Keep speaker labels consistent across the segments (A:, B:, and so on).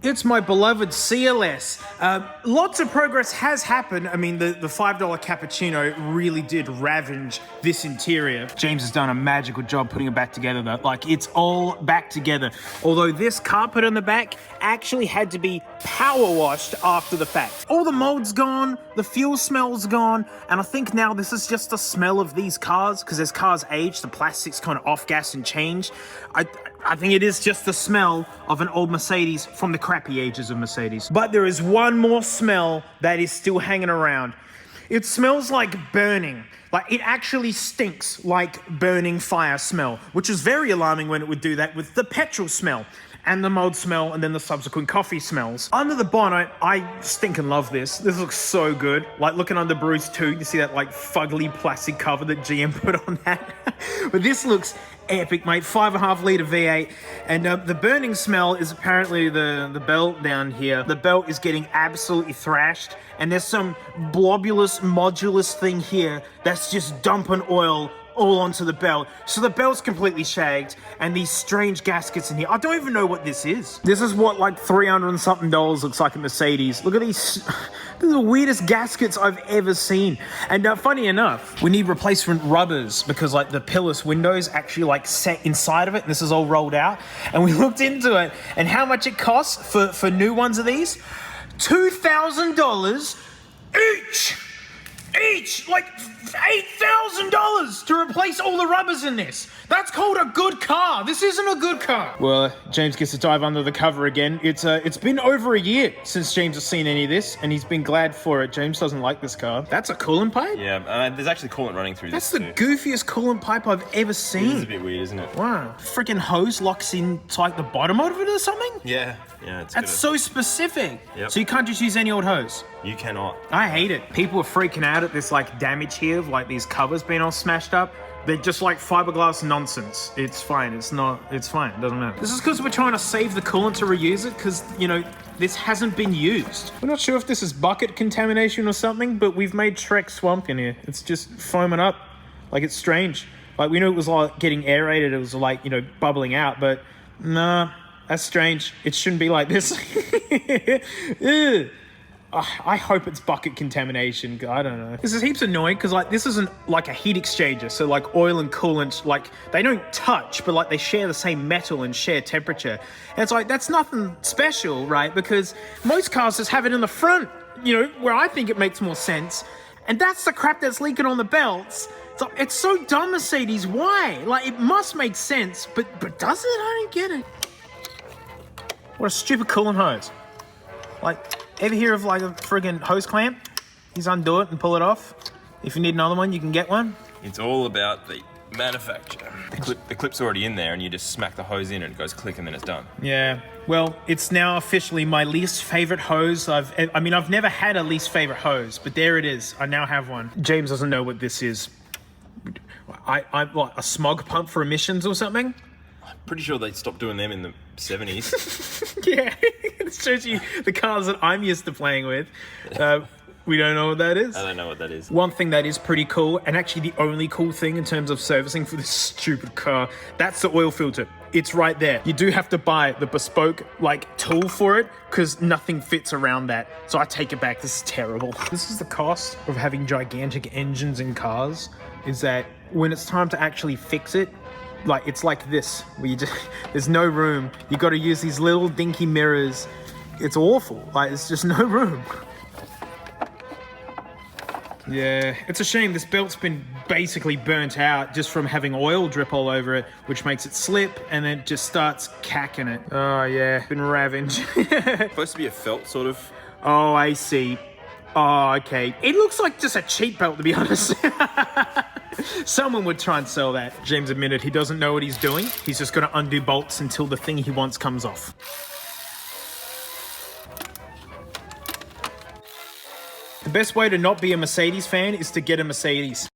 A: It's my beloved CLS. Lots of progress has happened. I mean, the $5 cappuccino really did ravage this interior. James has done a magical job putting it back together though. Like, it's all back together. Although this carpet on the back actually had to be power washed after the fact. All the mold's gone, the fuel smell's gone, and I think now this is just the smell of these cars, because as cars age, the plastic's kind of off-gas and change. I think it is just the smell of an old Mercedes from the crappy ages of Mercedes. But there is one more smell that is still hanging around. It smells like burning. Like, it actually stinks like burning fire smell, which is very alarming when it would do that with the petrol smell and the mold smell and then the subsequent coffee smells. Under the bonnet, I stinking love this. This looks so good. Like, looking under Bruce too, you see that like fugly plastic cover that GM put on that. But this looks epic, mate. 5.5 litre V8. And the burning smell is apparently the belt down here. The belt is getting absolutely thrashed. And there's some blobulous, modulus thing here that's just dumping oil all onto the belt. So the belt's completely shagged, and these strange gaskets in here. I don't even know what this is. This is what like $300 and something looks like a Mercedes. Look at these. These are the weirdest gaskets I've ever seen. And funny enough, we need replacement rubbers because like the pillarless windows actually like set inside of it, and this is all rolled out. And we looked into it and how much it costs for new ones of these. $2,000 each, like $8,000 to replace all the rubbers in this. That's called a good car. This isn't a good car. Well, James gets to dive under the cover again. It's been over a year since James has seen any of this, and he's been glad for it. James doesn't like this car. That's a coolant pipe?
B: Yeah, there's actually coolant running through
A: That's
B: this.
A: That's the goofiest coolant pipe I've ever seen.
B: It is a bit weird, isn't it?
A: Wow. Freaking hose locks in to like the bottom of it or something?
B: Yeah,
A: That's so specific.
B: Yep.
A: So you can't just use any old hose?
B: You cannot.
A: I hate it. People are freaking out at this like damage here of like these covers being all smashed up. They're just like fiberglass nonsense. It's fine. It's fine. It doesn't matter. This is because we're trying to save the coolant to reuse it because, you know, this hasn't been used. We're not sure if this is bucket contamination or something, but we've made Shrek Swamp in here. It's just foaming up. Like, it's strange. Like, we knew it was like getting aerated. It was like, you know, bubbling out, but nah, that's strange. It shouldn't be like this. Ew. I hope it's bucket contamination. I don't know. This is heaps annoying because like this isn't like a heat exchanger. So like oil and coolant, like they don't touch, but like they share the same metal and share temperature. And it's like, that's nothing special, right? Because most cars just have it in the front, you know, where I think it makes more sense. And that's the crap that's leaking on the belts. So it's so dumb, Mercedes. Why? Like, it must make sense, but does it? I don't get it. What a stupid coolant hose. Like, ever hear of like a friggin' hose clamp? You just undo it and pull it off. If you need another one, you can get one.
B: It's all about the manufacturer. The clip's already in there and you just smack the hose in and it goes click and then it's done.
A: Yeah, well, it's now officially my least favorite hose. I've never had a least favorite hose, but there it is. I now have one. James doesn't know what this is. What, a smog pump for emissions or something?
B: Pretty sure they stopped doing them in the 70s.
A: Yeah, it shows you the cars that I'm used to playing with. We don't know what that is.
B: I don't know what that is.
A: One thing that is pretty cool, and actually the only cool thing in terms of servicing for this stupid car, that's the oil filter. It's right there. You do have to buy the bespoke like tool for it because nothing fits around that. So I take it back. This is terrible. This is the cost of having gigantic engines in cars, is that when it's time to actually fix it, like it's like this, where you just, there's no room. You got to use these little dinky mirrors. It's awful. Like, it's just no room. Yeah, it's a shame. This belt's been basically burnt out just from having oil drip all over it, which makes it slip and then it just starts cacking it. Oh yeah, been ravaged.
B: Supposed to be a felt sort of.
A: Oh, I see. Oh, okay. It looks like just a cheap belt, to be honest. Someone would try and sell that. James admitted he doesn't know what he's doing. He's just going to undo bolts until the thing he wants comes off. The best way to not be a Mercedes fan is to get a Mercedes.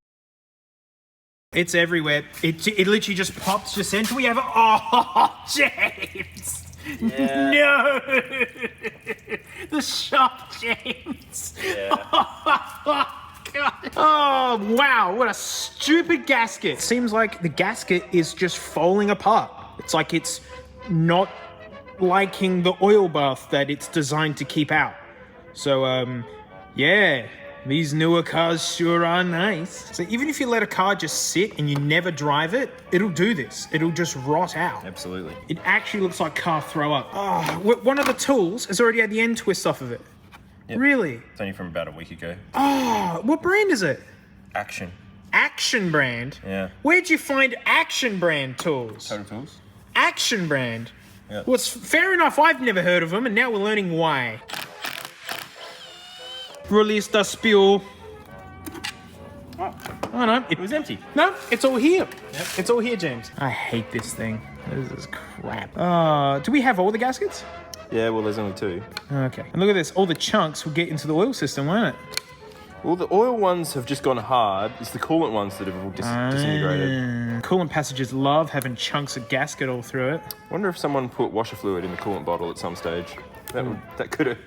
A: It's everywhere. It literally just pops your center. We have it. Oh, James. Yeah. No. The shock, James.
B: Yeah.
A: God. Oh, wow. What a stupid gasket. Seems like the gasket is just falling apart. It's like it's not liking the oil bath that it's designed to keep out. So, yeah, these newer cars sure are nice. So even if you let a car just sit and you never drive it, it'll do this. It'll just rot out.
B: Absolutely.
A: It actually looks like car throw up. Oh, one of the tools has already had the end twist off of it.
B: Yep.
A: Really?
B: It's only from about a week ago.
A: Oh, what brand is it?
B: Action.
A: Action brand?
B: Yeah.
A: Where'd you find Action brand tools?
B: Total Tools.
A: Action brand?
B: Yeah.
A: Well, it's fair enough. I've never heard of them, and now we're learning why. Release the spiel. Oh no,
B: It was empty.
A: No, it's all here. Yep. It's all here, James. I hate this thing. This is crap. Do we have all the gaskets?
B: Yeah, well, there's only 2.
A: Okay. And look at this. All the chunks will get into the oil system, won't it?
B: Well, the oil ones have just gone hard. It's the coolant ones that have all disintegrated.
A: Coolant passages love having chunks of gasket all through it.
B: Wonder if someone put washer fluid in the coolant bottle at some stage. That could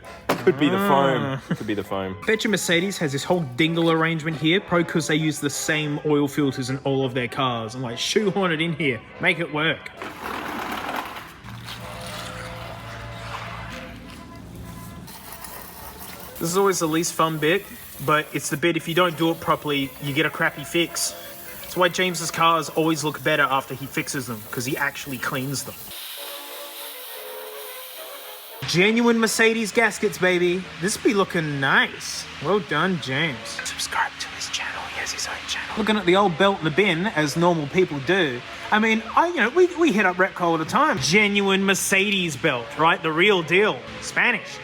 B: be the foam. Could be the foam.
A: Bet you Mercedes has this whole dingle arrangement here, probably because they use the same oil filters in all of their cars, and like shoehorn it in here, make it work. This is always the least fun bit, but it's the bit if you don't do it properly, you get a crappy fix. That's why James's cars always look better after he fixes them, because he actually cleans them. Genuine Mercedes gaskets, baby. This be looking nice. Well done, James. Subscribe to his channel. He has his own channel. Looking at the old belt in the bin, as normal people do. I mean, we hit up Repco all the time. Genuine Mercedes belt, right? The real deal. Spanish.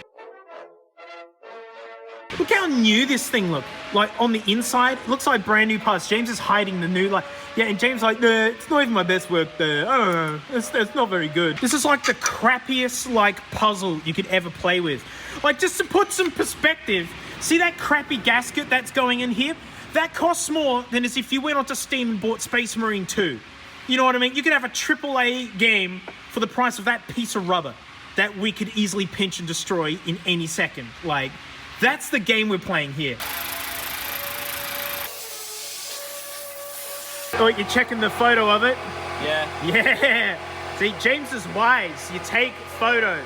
A: Look how new this thing looks. Like, on the inside, it looks like brand new parts. James is hiding the new, and James like, nah, it's not even my best work there. I don't know, it's not very good. This is like the crappiest, puzzle you could ever play with. Like, just to put some perspective, see that crappy gasket that's going in here? That costs more than as if you went onto Steam and bought Space Marine 2. You know what I mean? You could have a AAA game for the price of that piece of rubber that we could easily pinch and destroy in any second. Like, that's the game we're playing here. Oh, you're checking the photo of it?
B: Yeah.
A: Yeah. See, James is wise. You take photos.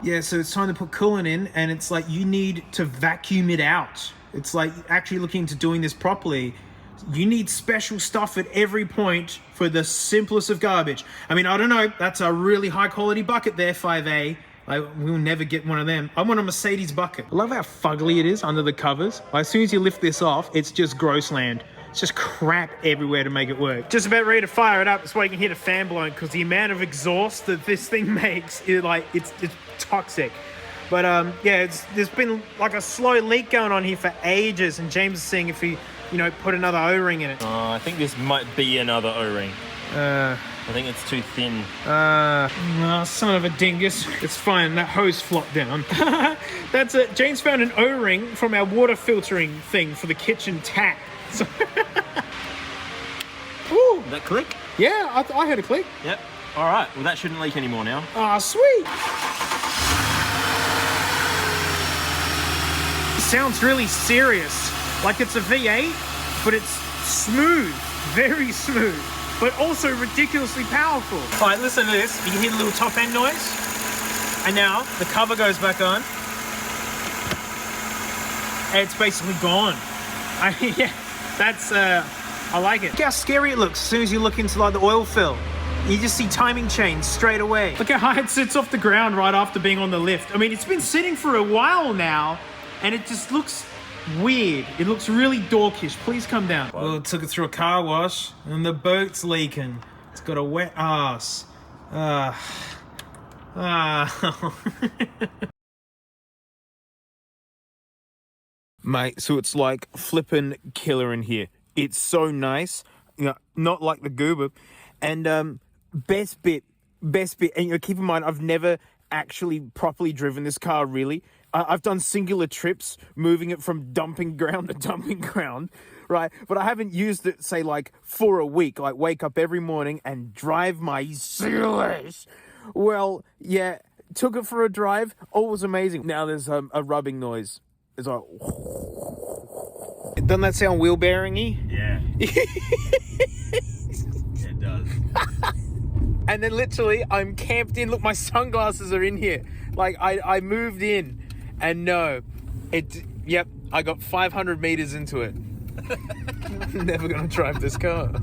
A: Yeah, so it's time to put coolant in, and it's like you need to vacuum it out. It's like actually looking into doing this properly. You need special stuff at every point for the simplest of garbage. I mean, I don't know. That's a really high quality bucket there, 5A. We'll never get one of them. I want a Mercedes bucket. I love how fugly it is under the covers. As soon as you lift this off, it's just gross land. It's just crap everywhere to make it work. Just about ready to fire it up. That's why you can hear the fan blowing, because the amount of exhaust that this thing makes is it's toxic. But yeah, there's been like a slow leak going on here for ages, and James is seeing if he, put another O-ring in it.
B: I think this might be another O-ring. I think it's too thin.
A: Son of a dingus. It's fine, that hose flopped down. That's it. James found an O-ring from our water filtering thing for the kitchen tap. So Ooh.
B: Did that click?
A: Yeah, I heard a click.
B: Yep. All right. Well, that shouldn't leak anymore now.
A: Ah, sweet. It sounds really serious. Like it's a V8, but it's smooth. Very smooth. But also ridiculously powerful. All right, listen to this. You can hear the little top end noise. And now the cover goes back on. And it's basically gone. Yeah, that's, I like it. Look how scary it looks as soon as you look into the oil fill. You just see timing chains straight away. Look how high it sits off the ground right after being on the lift. I mean, it's been sitting for a while now, and it just looks weird. It looks really dorkish. Please come down. Well, it took it through a car wash, and the boat's leaking. It's got a wet ass. Mate, so it's like flippin' killer in here. It's so nice, not like the Goober. And best bit, and keep in mind, I've never actually properly driven this car, really. I've done singular trips, moving it from dumping ground to dumping ground, right? But I haven't used it, say, for a week. Wake up every morning and drive my Zealous. Well, yeah, took it for a drive. All was amazing. Now there's a rubbing noise. It's like... Doesn't that sound wheel bearing-y?
B: Yeah. It does.
A: And then literally I'm camped in. Look, my sunglasses are in here. Like I moved in and yep, I got 500 meters into it. Never gonna drive this car.